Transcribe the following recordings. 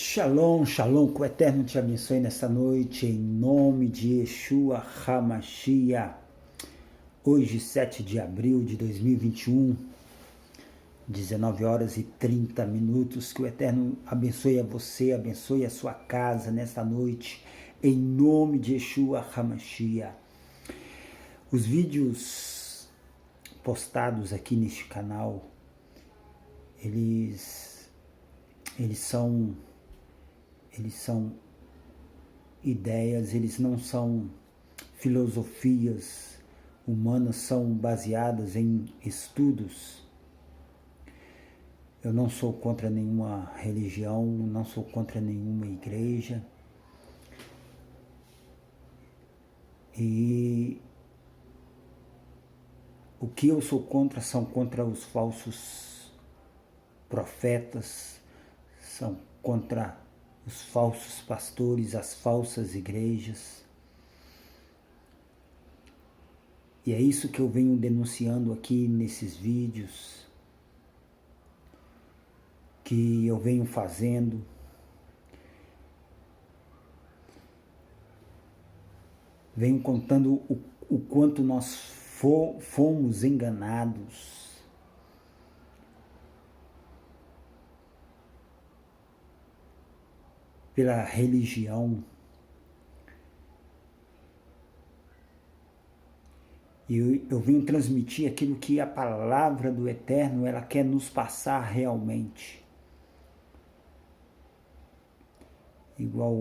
Shalom, shalom, que o Eterno te abençoe nesta noite, em nome de Yeshua HaMashiach. Hoje, 7 de abril de 2021, 19 horas e 30 minutos. Que o Eterno abençoe a você, abençoe a sua casa nesta noite, em nome de Yeshua HaMashiach. Os vídeos postados aqui neste canal, eles são ideias, eles não são filosofias humanas, são baseadas em estudos. Eu não sou contra nenhuma religião, não sou contra nenhuma igreja. E o que eu sou contra são contra os falsos profetas, são contra os falsos pastores, as falsas igrejas. E é isso que eu venho denunciando aqui nesses vídeos, que eu venho fazendo. Venho contando o quanto nós fomos enganados. Pela religião. E eu venho transmitir aquilo que a palavra do Eterno ela quer nos passar realmente. Igual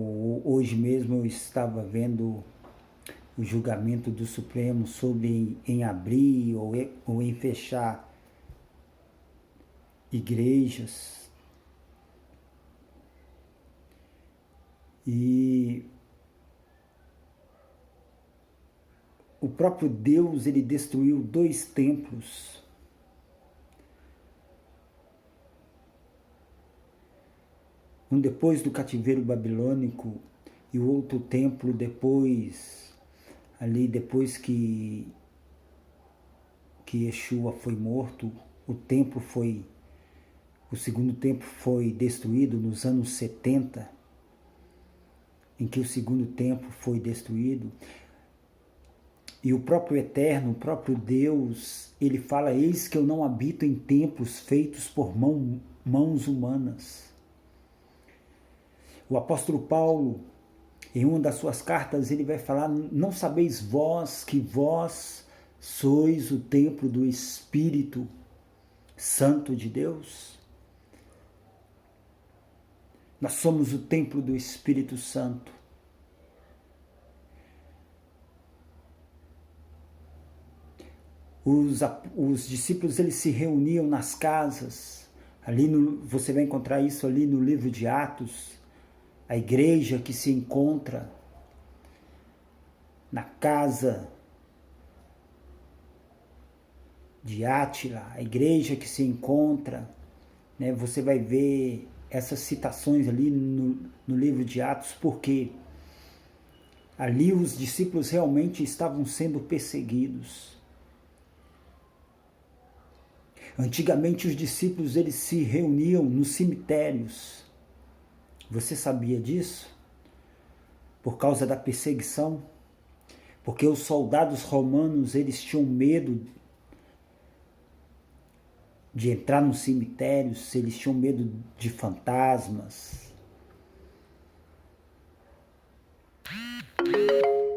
hoje mesmo eu estava vendo o julgamento do Supremo sobre em abrir ou em fechar igrejas. E o próprio Deus, ele destruiu 2 templos. Um depois do cativeiro babilônico e o outro templo depois que Yeshua foi morto. O segundo templo foi destruído nos anos 70. Em que o segundo templo foi destruído, e o próprio Eterno, o próprio Deus, ele fala: eis que eu não habito em templos feitos por mãos humanas. O apóstolo Paulo, em uma das suas cartas, ele vai falar: não sabeis vós que vós sois o templo do Espírito Santo de Deus? Nós somos o templo do Espírito Santo. Os discípulos eles se reuniam nas casas. Você vai encontrar isso ali no livro de Atos. A igreja que se encontra na casa de Átila. A igreja que se encontra, né? Você vai ver essas citações ali no livro de Atos, porque ali os discípulos realmente estavam sendo perseguidos. Antigamente os discípulos eles se reuniam nos cemitérios. Você sabia disso? Por causa da perseguição, porque os soldados romanos eles tinham medo de entrar nos cemitérios, eles tinham medo de fantasmas.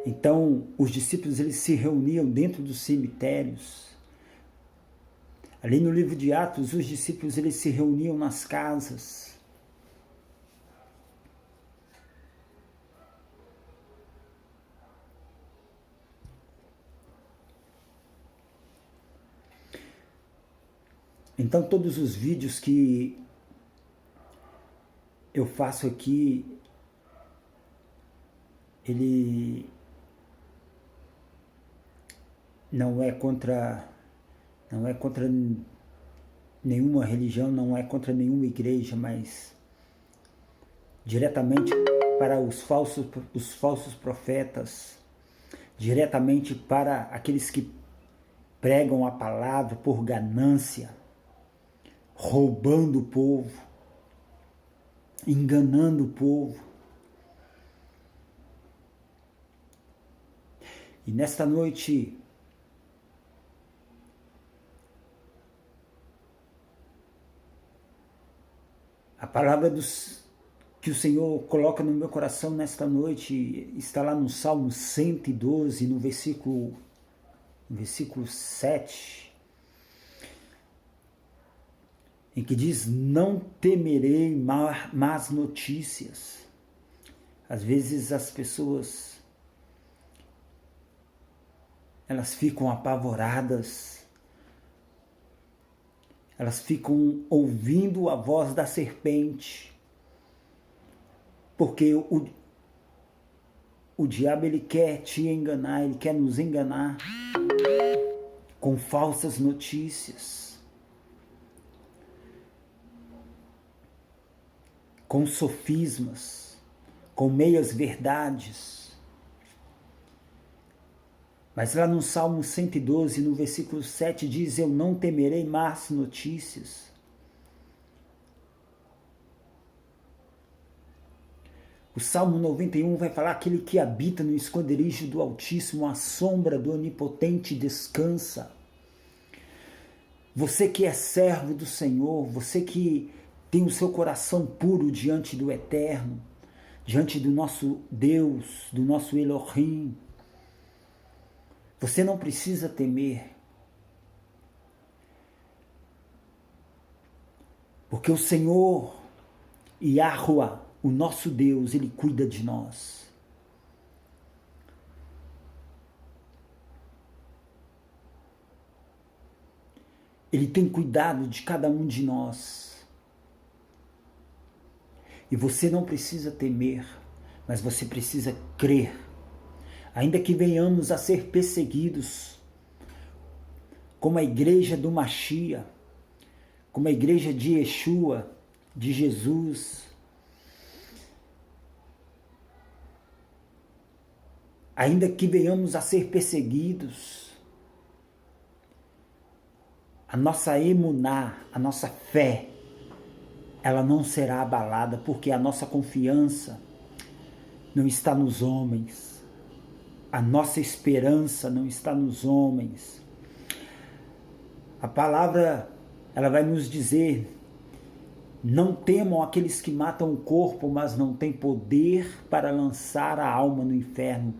Então, os discípulos eles se reuniam dentro dos cemitérios. Ali no livro de Atos, os discípulos eles se reuniam nas casas. Então, todos os vídeos que eu faço aqui, ele não é contra nenhuma religião, não é contra nenhuma igreja, mas diretamente para os falsos profetas, diretamente para aqueles que pregam a palavra por ganância, roubando o povo. enganando o povo. E nesta noite, a palavra que o Senhor coloca no meu coração nesta noite está lá no Salmo 112, no versículo 7, em que diz: não temerei más notícias. Às vezes as pessoas, elas ficam apavoradas, elas ficam ouvindo a voz da serpente, porque o diabo, ele quer te enganar, ele quer nos enganar com falsas notícias, com sofismas, com meias verdades. Mas lá no Salmo 112, no versículo 7, diz: eu não temerei más notícias. O Salmo 91 vai falar: aquele que habita no esconderijo do Altíssimo, à sombra do Onipotente descansa. Você que é servo do Senhor, você que tem o seu coração puro diante do Eterno, diante do nosso Deus, do nosso Elohim, você não precisa temer, porque o Senhor, Yahuwah, o nosso Deus, Ele cuida de nós. Ele tem cuidado de cada um de nós. E você não precisa temer, mas você precisa crer. Ainda que venhamos a ser perseguidos, como a igreja do Mashiach, como a igreja de Yeshua, de Jesus, ainda que venhamos a ser perseguidos, a nossa emuná, a nossa fé, ela não será abalada, porque a nossa confiança não está nos homens. A nossa esperança não está nos homens. A palavra, ela vai nos dizer: não temam aqueles que matam o corpo, mas não têm poder para lançar a alma no inferno.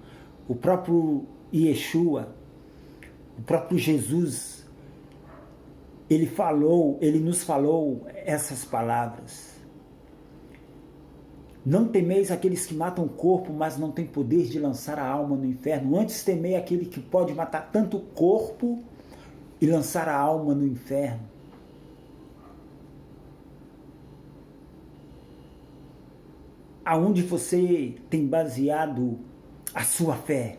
O próprio Yeshua, o próprio Jesus, ele nos falou essas palavras. Não temeis aqueles que matam o corpo, mas não têm poder de lançar a alma no inferno. Antes temei aquele que pode matar tanto o corpo e lançar a alma no inferno. Aonde você tem baseado a sua fé?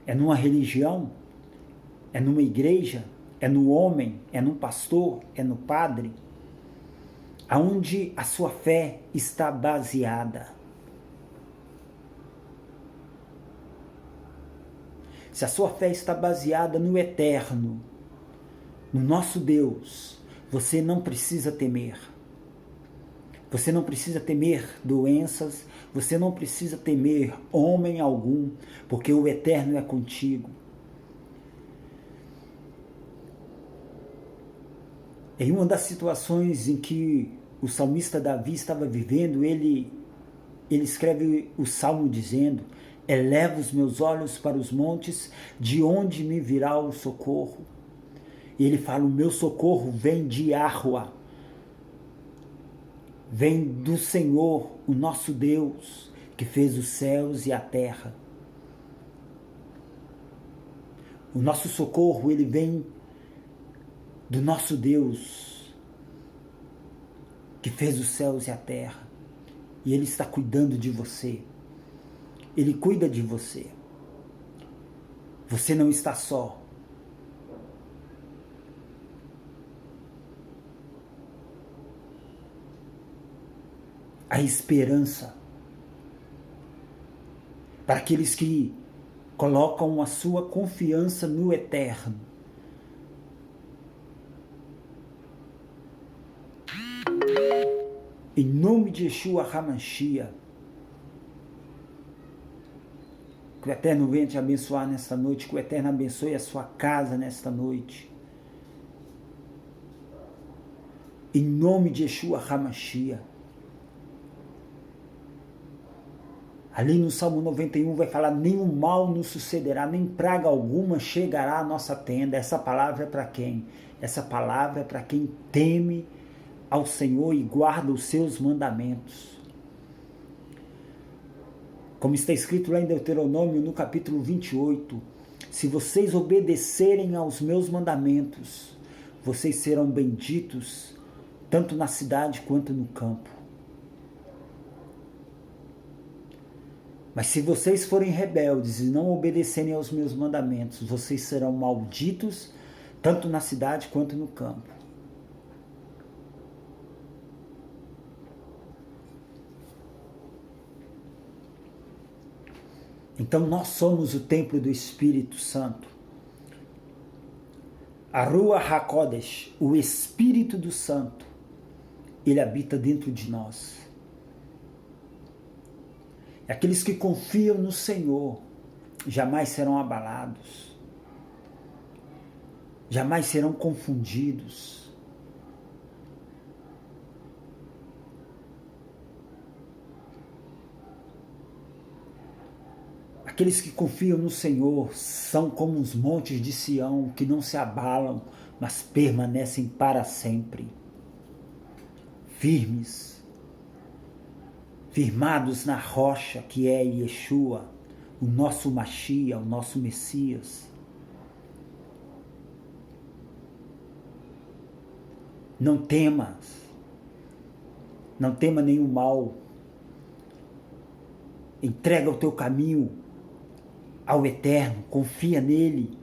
É numa religião? É numa igreja? É no homem? É no pastor? É no padre? Aonde a sua fé está baseada? Se a sua fé está baseada no eterno, no nosso Deus, você não precisa temer. Você não precisa temer doenças, você não precisa temer homem algum, porque o eterno é contigo. Em uma das situações em que o salmista Davi estava vivendo, ele escreve o salmo dizendo: eleva os meus olhos para os montes, de onde me virá o socorro? E ele fala: o meu socorro vem de Yahuwah, vem do Senhor, o nosso Deus, que fez os céus e a terra. O nosso socorro, ele vem do nosso Deus, que fez os céus e a terra. E Ele está cuidando de você. Ele cuida de você. Você não está só. A esperança para aqueles que colocam a sua confiança no eterno. Em nome de Yeshua HaMashiach. Que o Eterno venha te abençoar nesta noite, que o Eterno abençoe a sua casa nesta noite. Em nome de Yeshua HaMashiach. Ali no Salmo 91 vai falar: nenhum mal nos sucederá, nem praga alguma chegará à nossa tenda. Essa palavra é para quem? Essa palavra é para quem teme ao Senhor e guarda os seus mandamentos. Como está escrito lá em Deuteronômio, no capítulo 28, se vocês obedecerem aos meus mandamentos, vocês serão benditos, tanto na cidade quanto no campo. Mas se vocês forem rebeldes e não obedecerem aos meus mandamentos, vocês serão malditos, tanto na cidade quanto no campo. Então nós somos o templo do Espírito Santo. A Ruach HaKodesh, o Espírito do Santo, ele habita dentro de nós. Aqueles que confiam no Senhor jamais serão abalados, jamais serão confundidos. Aqueles que confiam no Senhor são como os montes de Sião, que não se abalam, mas permanecem para sempre. Firmes, firmados na rocha que é Yeshua, o nosso Mashiach, o nosso Messias. Não temas, não tema nenhum mal. Entrega o teu caminho ao Eterno, confia nele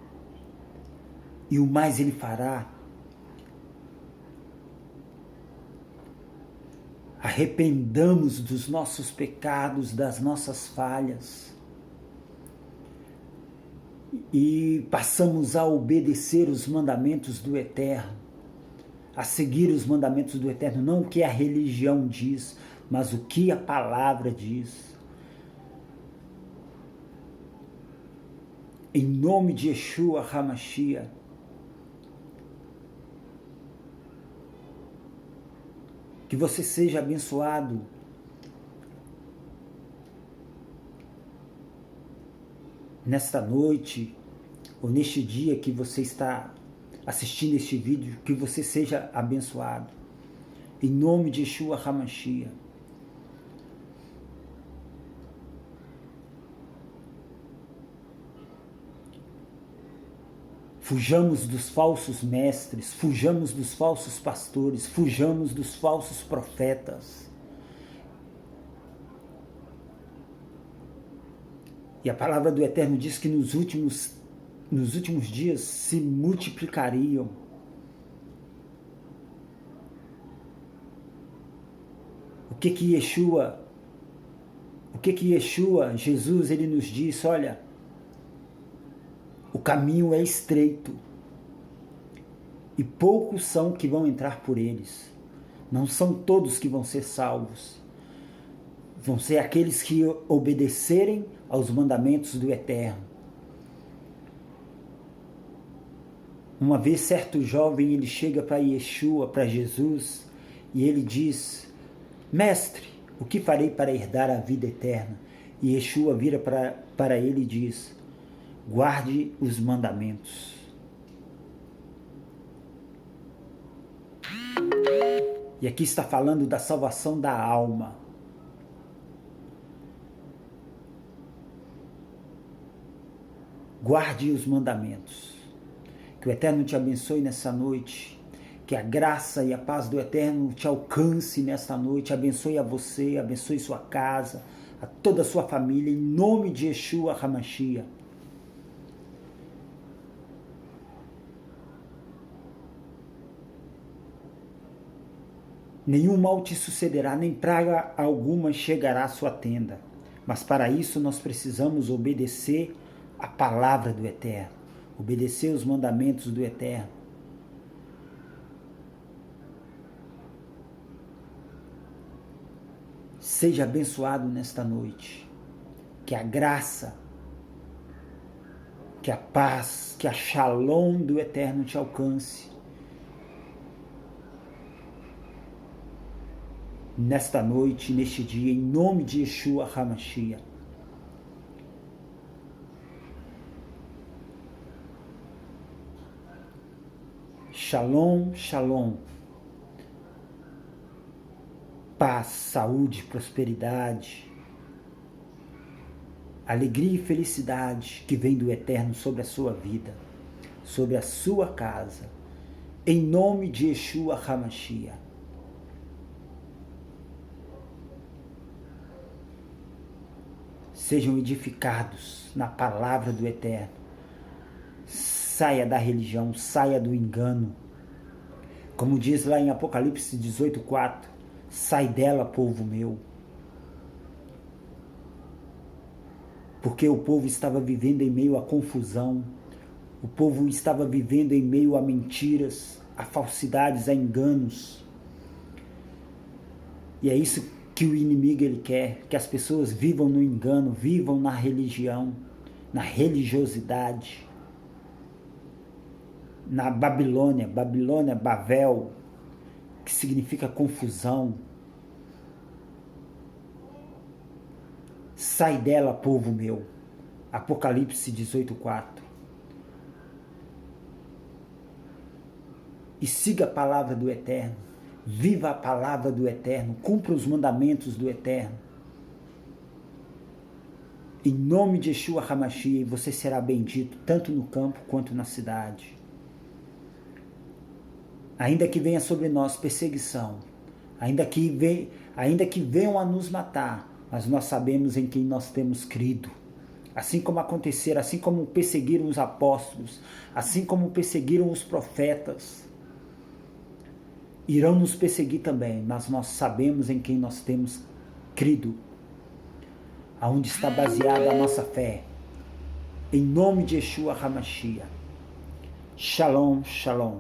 e o mais ele fará. Arrependamos dos nossos pecados, das nossas falhas e passamos a obedecer os mandamentos do Eterno, a seguir os mandamentos do Eterno, não o que a religião diz, mas o que a palavra diz. Em nome de Yeshua HaMashiach, que você seja abençoado nesta noite, ou neste dia que você está assistindo este vídeo, que você seja abençoado. Em nome de Yeshua HaMashiach. Fujamos dos falsos mestres, fujamos dos falsos pastores, fujamos dos falsos profetas. E a palavra do Eterno diz que nos últimos dias se multiplicariam. O que Yeshua, Jesus, ele nos diz: olha, o caminho é estreito e poucos são que vão entrar por eles. Não são todos que vão ser salvos. Vão ser aqueles que obedecerem aos mandamentos do Eterno. Uma vez certo jovem, ele chega para Yeshua, para Jesus, e ele diz: mestre, o que farei para herdar a vida eterna? E Yeshua vira para ele e diz: guarde os mandamentos. E aqui está falando da salvação da alma. Guarde os mandamentos. Que o Eterno te abençoe nessa noite. Que a graça e a paz do Eterno te alcance nesta noite. Abençoe a você, abençoe sua casa, a toda a sua família, em nome de Yeshua HaMashiach. Nenhum mal te sucederá, nem praga alguma chegará à sua tenda. Mas para isso nós precisamos obedecer a palavra do Eterno, obedecer os mandamentos do Eterno. Seja abençoado nesta noite. Que a graça, que a paz, que a shalom do Eterno te alcance. Nesta noite, neste dia, em nome de Yeshua HaMashiach. Shalom, shalom. Paz, saúde, prosperidade, alegria e felicidade que vem do Eterno sobre a sua vida, sobre a sua casa, em nome de Yeshua HaMashiach. Sejam edificados na palavra do Eterno. Saia da religião, saia do engano. Como diz lá em Apocalipse 18:4, sai dela, povo meu. Porque o povo estava vivendo em meio à confusão, o povo estava vivendo em meio a mentiras, a falsidades, a enganos. E é isso que o inimigo ele quer, que as pessoas vivam no engano, vivam na religião, na religiosidade, na Babilônia, Bavel, que significa confusão. Sai dela, povo meu. Apocalipse 18:4. E siga a palavra do Eterno. Viva a palavra do Eterno. Cumpra os mandamentos do Eterno. Em nome de Yeshua HaMashiach, você será bendito, tanto no campo quanto na cidade. Ainda que venha sobre nós perseguição, ainda que venham a nos matar, mas nós sabemos em quem nós temos crido. Assim como aconteceram, assim como perseguiram os apóstolos, assim como perseguiram os profetas, irão nos perseguir também, mas nós sabemos em quem nós temos crido, aonde está baseada a nossa fé. Em nome de Yeshua HaMashiach. Shalom, shalom.